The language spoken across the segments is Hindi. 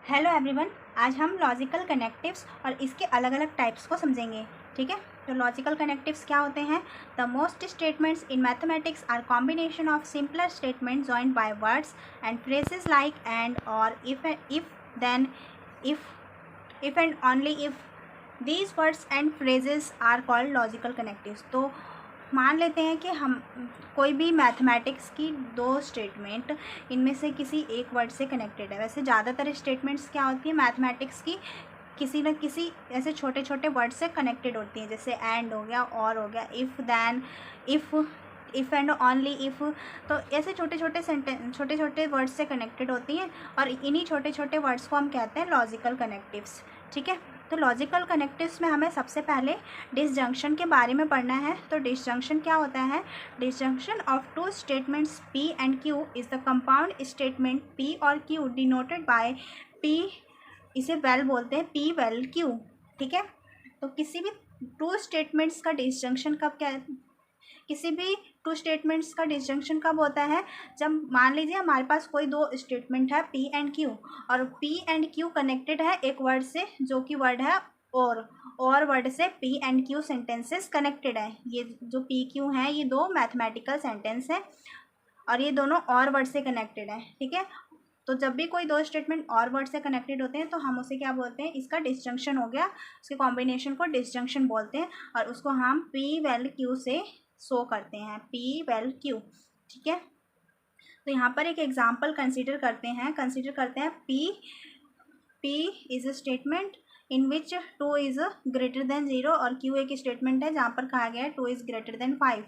हेलो एवरीवन, आज हम लॉजिकल कनेक्टिव्स और इसके अलग अलग टाइप्स को समझेंगे। ठीक है, तो लॉजिकल कनेक्टिव्स क्या होते हैं? The most statements in mathematics are combination of simpler statement joined by words and phrases like and or if then if and only if these words and phrases are called logical connectives. तो मान लेते हैं कि हम कोई भी मैथमेटिक्स की दो स्टेटमेंट इनमें से किसी एक वर्ड से कनेक्टेड है। वैसे ज़्यादातर स्टेटमेंट्स क्या होती है मैथमेटिक्स की, किसी न किसी ऐसे छोटे छोटे वर्ड से कनेक्टेड होती हैं, जैसे एंड हो गया, और हो गया, if then, if and only if. तो ऐसे छोटे छोटे वर्ड्स से कनेक्टेड होती हैं और इन्हीं छोटे छोटे वर्ड्स को हम कहते हैं लॉजिकल कनेक्टिव्स। ठीक है, तो लॉजिकल कनेक्टिव्स में हमें सबसे पहले डिसजंक्शन के बारे में पढ़ना है। तो डिसजंक्शन क्या होता है? Disjunction of two statements P and Q is the compound statement P और Q डिनोटेड बाय P, इसे वेल बोलते हैं, P वेल Q। ठीक है, तो किसी भी टू स्टेटमेंट्स का डिसजंक्शन किसी भी टू स्टेटमेंट्स का डिसजंक्शन कब होता है? जब मान लीजिए हमारे पास कोई दो स्टेटमेंट है P एंड Q, और P एंड Q कनेक्टेड है एक वर्ड से, जो कि वर्ड है और वर्ड से P and Q sentences connected है। ये जो P Q हैं ये दो मैथमेटिकल सेंटेंस हैं और ये दोनों और वर्ड से कनेक्टेड है। ठीक है, तो जब भी कोई दो स्टेटमेंट और वर्ड से कनेक्टेड होते हैं तो हम उसे क्या बोलते हैं? इसका डिसजंक्शन हो गया, उसके कॉम्बिनेशन को डिसजंक्शन बोलते हैं और उसको हम P वेल Q से शो करते हैं, P वेल Q। ठीक है, तो यहाँ पर एक एग्जाम्पल कंसिडर करते हैं P is a statement in which 2 is greater than 0 और Q एक स्टेटमेंट है जहाँ पर कहा गया है 2 इज ग्रेटर देन 5।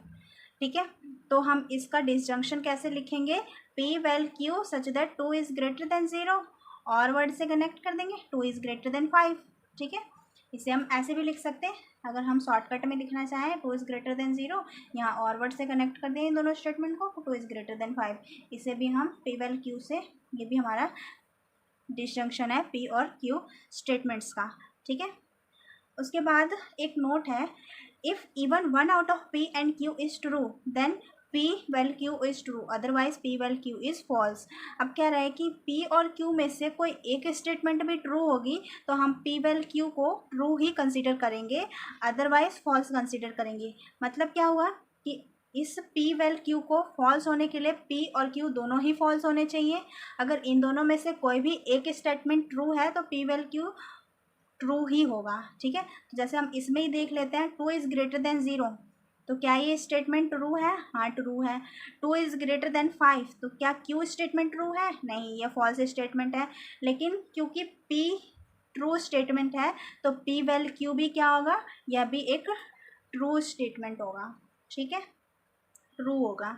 ठीक है, तो हम इसका डिसजंक्शन कैसे लिखेंगे? P vel Q such that 2 is greater than 0 और वर्ड से कनेक्ट कर देंगे 2 इज ग्रेटर देन 5। ठीक है, इसे हम ऐसे भी लिख सकते हैं, अगर हम शॉर्टकट में लिखना चाहें 2 इज ग्रेटर देन 0, यहाँ और वर्ड से कनेक्ट कर दें इन दोनों स्टेटमेंट को, 2 इज ग्रेटर देन 5। इसे भी हम P वेल Q से, ये भी हमारा डिसजंक्शन है P और Q स्टेटमेंट्स का। ठीक है, उसके बाद एक नोट है, if even one out of P and Q is true then P vel Q is true, otherwise P vel Q is false. अब कह रहा है कि P और Q में से कोई एक स्टेटमेंट भी ट्रू होगी तो हम P वेल Q को ट्रू ही कंसिडर करेंगे, अदरवाइज फॉल्स कंसिडर करेंगे। मतलब क्या हुआ कि इस P वेल Q को फॉल्स होने के लिए P और Q दोनों ही फॉल्स होने चाहिए। अगर इन दोनों में से कोई भी एक स्टेटमेंट ट्रू है तो P वेल Q ट्रू ही होगा। ठीक है, तो जैसे हम इसमें ही देख लेते हैं, 2 इज़ ग्रेटर देन 0, तो क्या ये स्टेटमेंट ट्रू है? हाँ, ट्रू है। 2 इज़ ग्रेटर देन 5, तो क्या Q स्टेटमेंट ट्रू है? नहीं, ये फॉल्स स्टेटमेंट है। लेकिन क्योंकि P ट्रू स्टेटमेंट है तो P वेल Q भी क्या होगा? यह भी एक ट्रू स्टेटमेंट होगा। ठीक है, ट्रू होगा।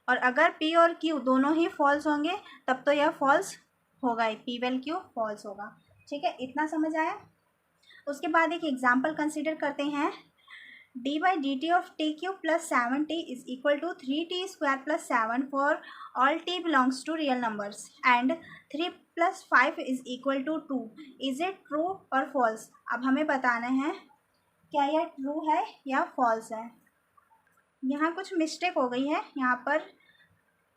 और अगर P और Q दोनों ही फॉल्स होंगे तब तो यह फॉल्स होगा ही, P वेल Q फॉल्स होगा। ठीक है, इतना समझ आया? उसके बाद एक एग्जाम्पल कंसिडर करते हैं, d by d t of t cube plus 7t is equal to 3t² plus 7 for all t belongs to real numbers and 3 plus 5 is equal to 2। Is it true और फॉल्स? अब हमें बताना है क्या यह ट्रू है या फॉल्स है। यहाँ कुछ मिस्टेक हो गई है, यहाँ पर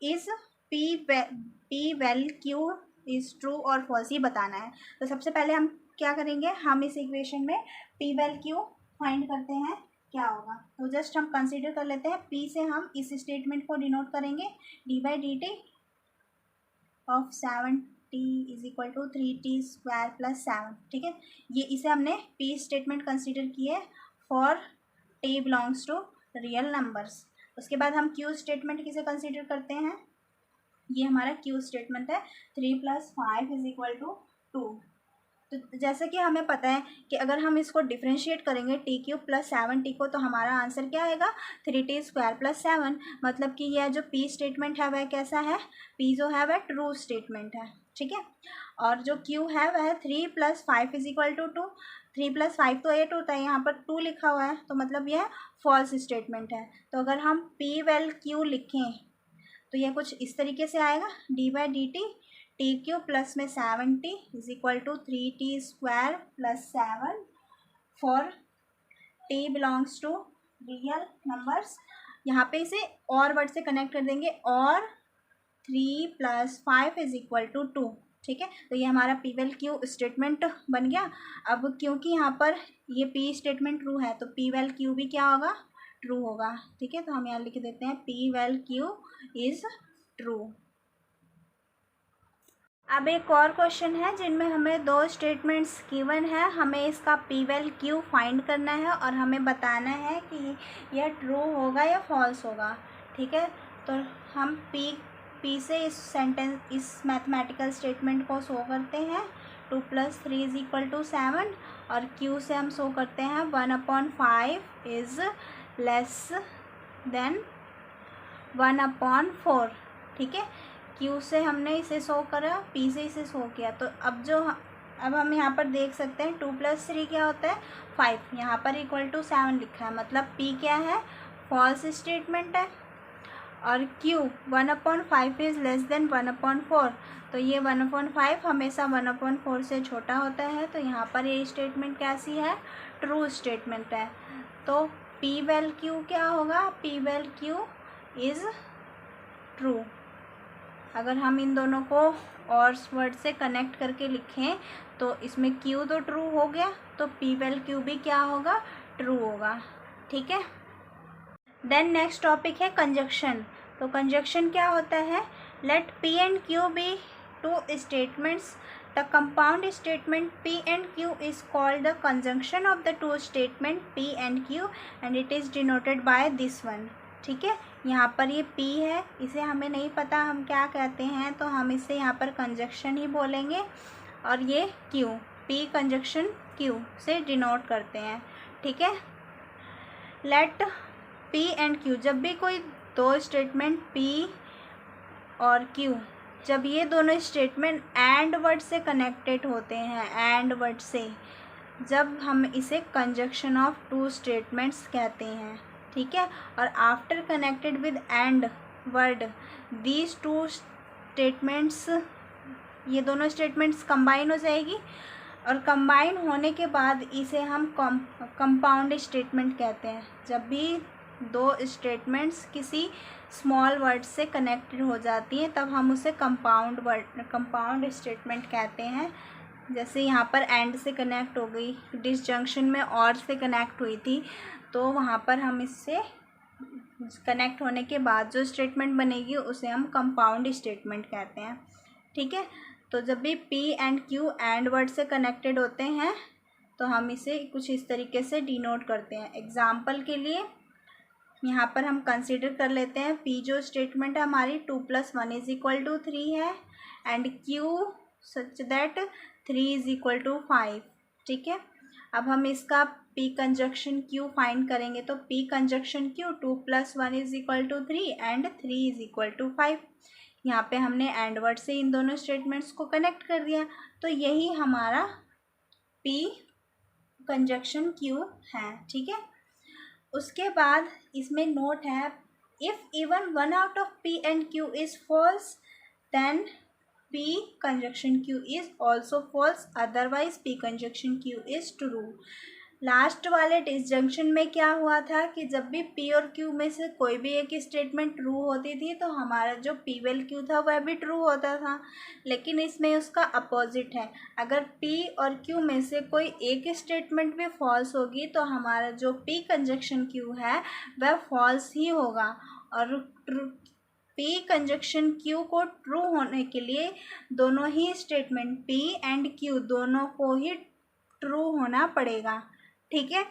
is P vel Q is true और फॉल्स ही बताना है। तो सबसे पहले हम क्या करेंगे, हम इस इक्वेशन में P वेल Q फाइंड करते हैं क्या होगा। तो जस्ट हम कंसीडर कर लेते हैं, P से हम इस स्टेटमेंट को डिनोट करेंगे, d by d t of 7t is equal to 3t² plus 7। ठीक है, ये इसे हमने P स्टेटमेंट कंसिडर किए for t belongs to real numbers. उसके बाद हम Q स्टेटमेंट किसे कंसिडर करते हैं, ये हमारा Q स्टेटमेंट है, 3 प्लस 5 इज इक्वल टू 2। तो जैसे कि हमें पता है कि अगर हम इसको डिफ्रेंशिएट करेंगे t³ प्लस 7t को, तो हमारा आंसर क्या आएगा? 3t² plus 7। मतलब कि यह जो P स्टेटमेंट है वह कैसा है? P जो है वह ट्रू स्टेटमेंट है। ठीक है, और जो Q है वह 3 plus 5 is equal to 2। 3 plus 5 तो 8 होता है, यहाँ पर 2 लिखा हुआ है, तो मतलब यह फॉल्स स्टेटमेंट है। तो अगर हम P वेल Q लिखें तो यह कुछ इस तरीके से आएगा, d by d t t³ plus में 7t is equal to 3t² plus 7 for t belongs to real numbers. यहाँ पे इसे और वर्ड से कनेक्ट कर देंगे, और 3 प्लस 5 इज इक्वल टू 2। ठीक है। तो ये हमारा पी वेल क्यू स्टेटमेंट बन गया। अब क्योंकि यहाँ पर ये पी स्टेटमेंट ट्रू है तो पी वेल क्यू भी क्या होगा, ट्रू होगा। ठीक है, तो हम यहाँ लिख देते हैं P well Q is true. अब एक और क्वेश्चन है जिनमें हमें दो स्टेटमेंट्स गिवन है, हमें इसका पी वेल क्यू फाइंड करना है और हमें बताना है कि यह ट्रू होगा या फॉल्स होगा। ठीक है, तो हम पी से इस मैथमेटिकल स्टेटमेंट को शो करते हैं 2 + 3 = 7 और क्यू से हम शो करते हैं 1/5 इज़ लेस देन 1/4। ठीक है, क्यू से हमने इसे शो करा, पी से इसे शो किया। तो अब हम यहाँ पर देख सकते हैं 2 + 3 क्या होता है 5, यहाँ पर = 7 लिखा है, मतलब पी क्या है, फॉल्स स्टेटमेंट है। और क्यू 1/5 इज़ लेस देन 1/4, तो ये 1/5 हमेशा 1/4 से छोटा होता है, तो यहाँ पर ये स्टेटमेंट कैसी है, ट्रू स्टेटमेंट है। तो पी वेल क्यू क्या होगा, P well Q is true. अगर हम इन दोनों को और वर्ड से कनेक्ट करके लिखें तो इसमें क्यू तो ट्रू हो गया, तो पी वेल क्यू भी क्या होगा, ट्रू होगा। ठीक है, देन नेक्स्ट टॉपिक है कंजक्शन। तो कंजक्शन क्या होता है, let P and Q be two statements, the compound statement P and Q is called the conjunction of the two statement P and Q and it is denoted by this one. ठीक है, यहाँ पर ये P है, इसे हमें नहीं पता हम क्या कहते हैं, तो हम इसे यहाँ पर कंजक्शन ही बोलेंगे। और ये Q, P कंजक्शन Q से डिनोट करते हैं। ठीक है, लेट P एंड Q, जब भी कोई दो स्टेटमेंट P और Q, जब ये दोनों स्टेटमेंट एंड वर्ड से कनेक्टेड होते हैं, एंड वर्ड से, जब हम इसे कंजक्शन ऑफ टू स्टेटमेंट्स कहते हैं। ठीक है, और after connected with and word these two statements, ये दोनों स्टेटमेंट्स कंबाइन हो जाएगी और कंबाइन होने के बाद इसे हम कंपाउंड स्टेटमेंट कहते हैं। जब भी दो स्टेटमेंट्स किसी स्मॉल वर्ड से कनेक्टेड हो जाती हैं तब हम उसे कंपाउंड स्टेटमेंट कहते हैं। जैसे यहाँ पर एंड से कनेक्ट हो गई, डिसजंक्शन में और से कनेक्ट हुई थी, तो वहाँ पर हम इससे कनेक्ट होने के बाद जो स्टेटमेंट बनेगी उसे हम कंपाउंड स्टेटमेंट कहते हैं। ठीक है, तो जब भी P and Q and word से कनेक्टेड होते हैं तो हम इसे कुछ इस तरीके से डिनोट करते हैं। एग्जाम्पल के लिए यहाँ पर हम कंसीडर कर लेते हैं P जो स्टेटमेंट है हमारी 2 + 1 = 3 है एंड Q सच दैट 3 = 5। ठीक है, अब हम इसका P कंजक्शन Q फाइंड करेंगे, तो P कंजक्शन Q 2 + 1 = 3 एंड 3 = 5। यहाँ पे हमने एंड वर्ड से इन दोनों स्टेटमेंट्स को कनेक्ट कर दिया, तो यही हमारा P कंजक्शन Q है। ठीक है, उसके बाद इसमें नोट है, if even one out of P and Q is false then P conjunction Q is also false, otherwise P conjunction Q is true। Last वाले डिसजंक्शन में क्या हुआ था कि जब भी P और Q में से कोई भी एक स्टेटमेंट ट्रू होती थी तो हमारा जो P वेल Q था वह भी ट्रू होता था, लेकिन इसमें उसका अपोजिट है। अगर P और Q में से कोई एक स्टेटमेंट भी फॉल्स होगी तो हमारा जो P कंजक्शन Q है वह फॉल्स ही होगा। और P कंजक्शन Q को ट्रू होने के लिए दोनों ही स्टेटमेंट P एंड Q दोनों को ही ट्रू होना पड़ेगा। ठीक है,